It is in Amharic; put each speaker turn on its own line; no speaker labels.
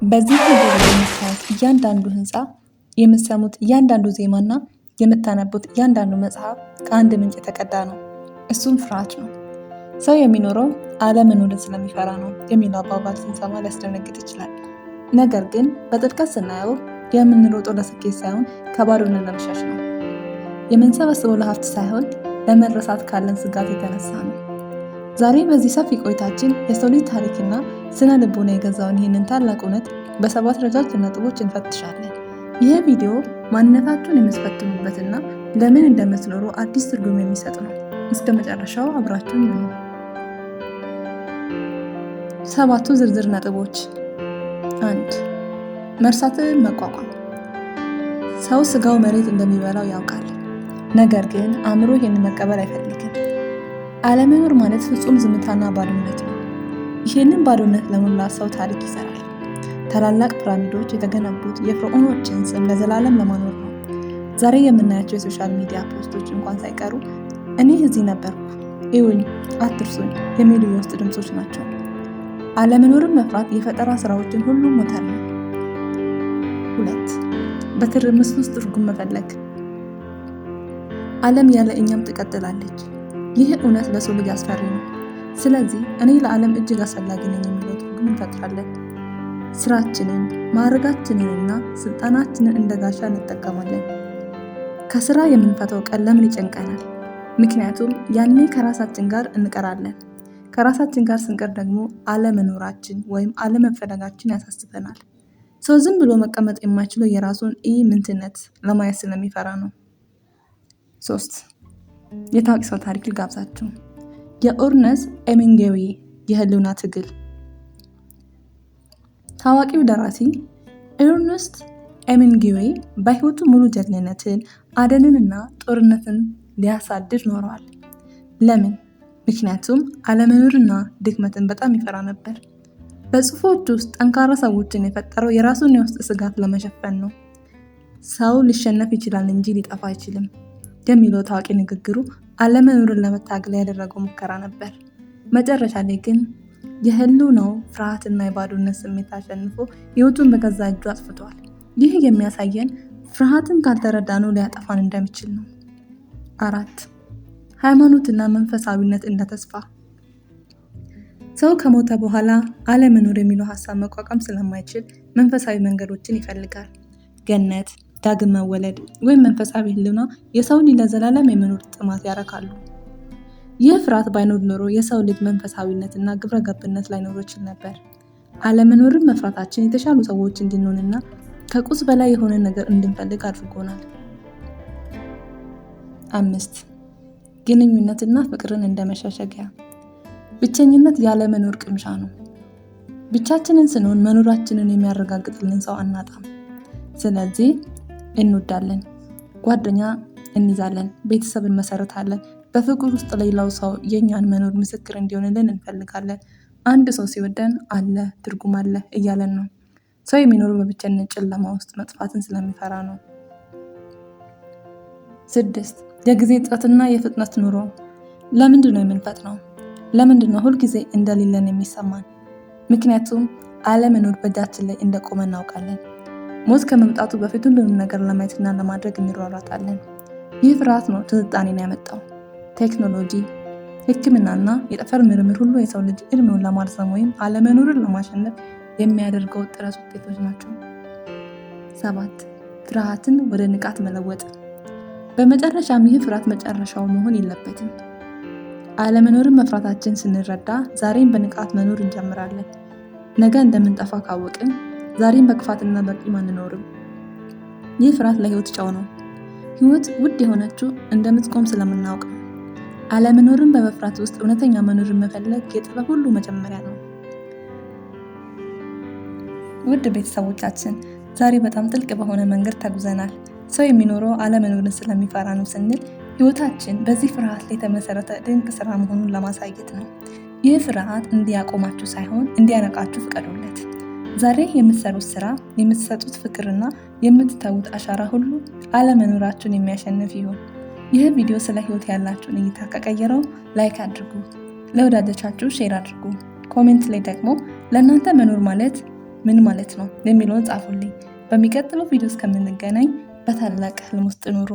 በዚህ ቪዲዮ ላይ የምታዩት እያንዳንዱ ህንፃ፣ የምትሰሙት እያንዳንዱ ዜማና የምታነቡት እያንዳንዱ መጽሐፍ ከአንድ ምንጭ የተቀዳ ነው። እሱም ፍርሃት ነው። ሰው የሚኖረው አለመኖርን ስለሚፈራ ነው የሚለው አባባል ስንሰማ ሊያስደነግጥ ይችላል። ነገር ግን በጥልቀት ስናየው የምንሮጠው ለስኬት ሳይሆን ከባዶነት ለመሸሽ ነው። የምንሰበስበው ለሀብት ሳይሆን ለመረሳት ካለን ስጋት የተነሳ ነው። ዛሬ በዚህ ሰፊ ቆይታችን የሰው ልጅ ታሪክና ስነ ልቦና የገዛውን ይህንን ታላቅ እውነት በሰባት ረጃጅም ነጥቦች እንፈትሻለን። ይህ ቪዲዮ ማንነታችሁን የምትፈትኑበትና ለምን እንደምትኖሩ አዲስ ትርጉም የሚሰጥ ነው። እስከ መጨረሻው አብራችሁን ሁኑ። ሰባቱ ዝርዝር ነጥቦች። 1. መርሳትን መቋቋም። ሰው ስጋው መሬት እንደሚበላው ያውቃል። ነገር ግን አእምሮ ይህንን መቀበል አይፈልግም። አለመኖር ማለት ፍጹም ዝምታና ባዶነት ነው። ይህንን ባዶነት ለመሙላት ሰው ታሪክ ይሰራል። ታላላቅ ፒራሚዶች የተገነቡት የፍርዖኖችን ስም ለዘላለም ለማኖር ነው። ዛሬ የምናያቸው የሶሻል ሚዲያ ፖስቶች እንኳን ሳይቀሩ እኔ እዚህ ነበርኩ፣ እዩኝ፣ አትርሱኝ የሚሉ የውስጥ ድምጾች ናቸው። አለመኖርን መፍራት የፈጠራ ስራዎችን ሁሉ ሞተር ነው። 2. በትርምስ ውስጥ ትርጉም መፈለግ። ዓለም ያለ እኛም ትቀጥላለች። ይህ እውነት ለሰው ልጅ አስፈሪ ነው። ስለዚህ እኔ ለዓለም እጅግ አስፈላጊ ነኝ የሚለው ትርጉም እንፈጥራለን። ስራችንን፣ ማዕረጋችንንና ስልጣናችንን እንደ ጋሻ እንጠቀማለን። ከስራ የምንፈታው ቀን ለምን ይጨንቀናል? ምክንያቱም ያኔ ከራሳችን ጋር እንቀራለን። ከራሳችን ጋር ስንቀር ደግሞ አለመኖራችን ወይም አለመፈለጋችን ያሳስበናል። ሰው ዝም ብሎ መቀመጥ የማይችለው የራሱን ምንትነት ለማየት ስለሚፈራ ነው። 3. የታዋቂ ሰው ታሪክ ልጋብዛችሁ። የኤርነስት ሄሚንግዌይ የህልውና ትግል። ታዋቂው ደራሲ ኤርነስት ሄሚንግዌይ በህይወቱ ሙሉ ጀግንነትን፣ አደንንና ጦርነትን ሊያሳድድ ኖረዋል። ለምን? ምክንያቱም አለመኖርና ድክመትን በጣም ይፈራ ነበር። በጽሑፎቹ ውስጥ ጠንካራ ሰዎችን የፈጠረው የራሱን የውስጥ ስጋት ለመሸፈን ነው። ሰው ሊሸነፍ ይችላል እንጂ ሊጠፋ አይችልም የሚለው ታዋቂ ንግግሩ አለመኖርን ለመታገል ያደረገው ሙከራ ነበር። መጨረሻ ላይ ግን የህልውናው ፍርሃትና የባዶነት ስሜት አሸንፎ ህይወቱን በገዛ እጁ አጥፍቷል። ይህ የሚያሳየን ፍርሃትን ካልተረዳነው ሊያጠፋን እንደሚችል ነው። 4. ሃይማኖትና መንፈሳዊነት እንደ ተስፋ። ሰው ከሞተ በኋላ አለመኖር የሚለው ሀሳብ መቋቋም ስለማይችል መንፈሳዊ መንገዶችን ይፈልጋል። ገነት፣ ዳግም መወለድ ወይም መንፈሳዊ ህልውና የሰው ልጅ ለዘላለም የመኖር ጥማት ያረካሉ። ይህ ፍርሃት ባይኖር ኖሮ የሰው ልጅ መንፈሳዊነትና ግብረ ገብነት ላይኖር ይችል ነበር። አለመኖርን መፍራታችን የተሻሉ ሰዎች እንድንሆንና ከቁስ በላይ የሆነ ነገር እንድንፈልግ አድርጎናል። 5. ግንኙነትና ፍቅርን እንደ መሸሸጊያ። ብቸኝነት ያለመኖር ቅምሻ ነው። ብቻችንን ስንሆን መኖራችንን የሚያረጋግጥልን ሰው አናጣም። ስለዚህ እንወዳለን፣ ጓደኛ እንይዛለን፣ ቤተሰብ እንመሰርታለን። በፍቅር ውስጥ ሌላው ሰው የኛን መኖር ምስክር እንዲሆንልን እንፈልጋለን። አንድ ሰው ሲወደን አለ ትርጉም አለ እያለን ነው። ሰው የሚኖረው በብቸኝነት ጨለማ ውስጥ መጥፋትን ስለሚፈራ ነው። 6. የጊዜ እጥረትና የፍጥነት ኑሮ። ለምንድን ነው የምንፈጥነው? ለምንድን ነው ሁልጊዜ እንደሌለን የሚሰማን? ምክንያቱም አለመኖር በእጃችን ላይ እንደቆመ እናውቃለን። ሞት ከመምጣቱ በፊት ሁሉንም ነገር ለማየትና ለማድረግ እንሯሯጣለን። ይህ ፍርሃት ነው ትንታኔን ያመጣው። ቴክኖሎጂ፣ ሕክምናና የጠፈር ምርምር ሁሉ የሰው ልጅ እድሜውን ለማርዘም ወይም አለመኖርን ለማሸነፍ የሚያደርገው ጥረት ውጤቶች ናቸው። 7. ፍርሃትን ወደ ንቃት መለወጥ። በመጨረሻም ይህ ፍርሃት መጨረሻው መሆን የለበትም። አለመኖርን መፍራታችን ስንረዳ ዛሬን በንቃት መኖር እንጀምራለን። ነገ እንደምንጠፋ ካወቅን ዛሬን በክፋትና በቂም አንኖርም። ይህ ፍርሃት ለህይወት ጨው ነው። ህይወት ውድ የሆነችው እንደምትቆም ስለምናውቅ ነው። አለመኖርን በመፍራት ውስጥ እውነተኛ መኖርን መፈለግ የጥበብ ሁሉ መጀመሪያ ነው። ውድ ቤተሰቦቻችን ዛሬ በጣም ጥልቅ በሆነ መንገድ ተጉዘናል። ሰው የሚኖረው አለመኖርን ስለሚፈራ ነው ስንል ህይወታችን በዚህ ፍርሃት ላይ የተመሰረተ ድንቅ ስራ መሆኑን ለማሳየት ነው። ይህ ፍርሃት እንዲያቆማችሁ ሳይሆን እንዲያነቃችሁ ፍቀዱለት። ዛሬ የምትሰሩት ስራ፣ የምትሰጡት ፍቅርና የምትተዉት አሻራ ሁሉ አለመኖራችሁን የሚያሸንፍ ይሁን። ይህ ቪዲዮ ስለ ህይወት ያላችሁን እይታ ከቀየረው ላይክ አድርጉ፣ ለወዳጆቻችሁ ሼር አድርጉ። ኮሜንት ላይ ደግሞ ለእናንተ መኖር ማለት ምን ማለት ነው የሚለውን ጻፉልኝ። በሚቀጥለው ቪዲዮ እስከምንገናኝ በታላቅ ህልም ውስጥ ኑሩ።